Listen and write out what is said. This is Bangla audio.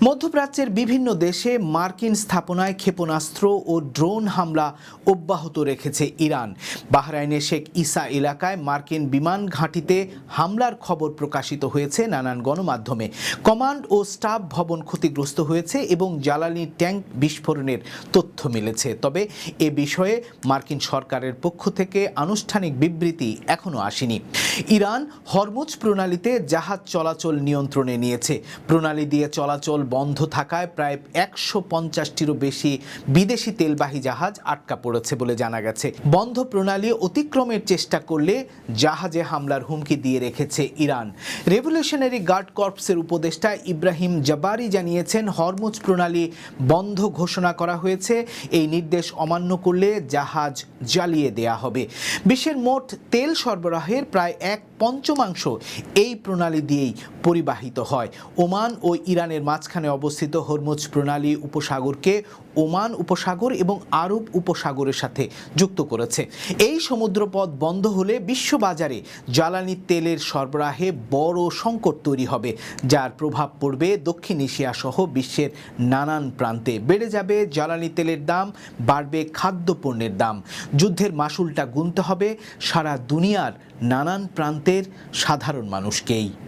মধ্যপ্রাচ্যের বিভিন্ন দেশে মার্কিন স্থাপনায় ক্ষেপণাস্ত্র ও ড্রোন হামলা অব্যাহত রেখেছে ইরান। বাহরাইনের শেখ ইসা এলাকায় মার্কিন বিমান ঘাঁটিতে হামলার খবর প্রকাশিত হয়েছে নানান গণমাধ্যমে। কমান্ড ও স্টাফ ভবন ক্ষতিগ্রস্ত হয়েছে এবং জ্বালানি ট্যাঙ্ক বিস্ফোরণের তথ্য মিলেছে। তবে এ বিষয়ে মার্কিন সরকারের পক্ষ থেকে আনুষ্ঠানিক বিবৃতি এখনও আসেনি। ইরান হরমুজ প্রণালীতে জাহাজ চলাচল নিয়ন্ত্রণে নিয়েছে। প্রণালী দিয়ে চলাচল বন্ধ থাকায় প্রায় 150টিরও বেশি বিদেশি তেলবাহী জাহাজ আটকা পড়েছে বলে জানা গেছে। বন্ধ প্রণালী অতিক্রমের চেষ্টা করলে জাহাজে হামলার হুমকি দিয়ে রেখেছে ইরান। রেভলিউশনারি গার্ড কর্পসের উপদেষ্টা ইব্রাহিম জাবারি জানিয়েছেন, হরমুজ প্রণালী বন্ধ ঘোষণা করা হয়েছে। এই নির্দেশ অমান্য করলে জাহাজ জ্বালিয়ে দেয়া হবে। বিশ্বের মোট তেল সরবরাহের প্রায় 1/5 এই প্রণালী দিয়েই পরিবাহিত হয়। ওমান ও ইরানের মাঝখানে অবস্থিত হরমুজ প্রণালী উপসাগরকে ওমান উপসাগর এবং আরব উপসাগরের সাথে যুক্ত করেছে। এই সমুদ্রপথ বন্ধ হলে বিশ্ববাজারে জ্বালানি তেলের সরবরাহে বড় সংকট তৈরি হবে, যার প্রভাব পড়বে দক্ষিণ এশিয়া সহ বিশ্বের নানান প্রান্তে। বেড়ে যাবে জ্বালানি তেলের দাম, বাড়বে খাদ্যপণ্যের দাম। যুদ্ধের মাসুলটা গুনতে হবে সারা দুনিয়ার নানান প্রান্তের সাধারণ মানুষকেই।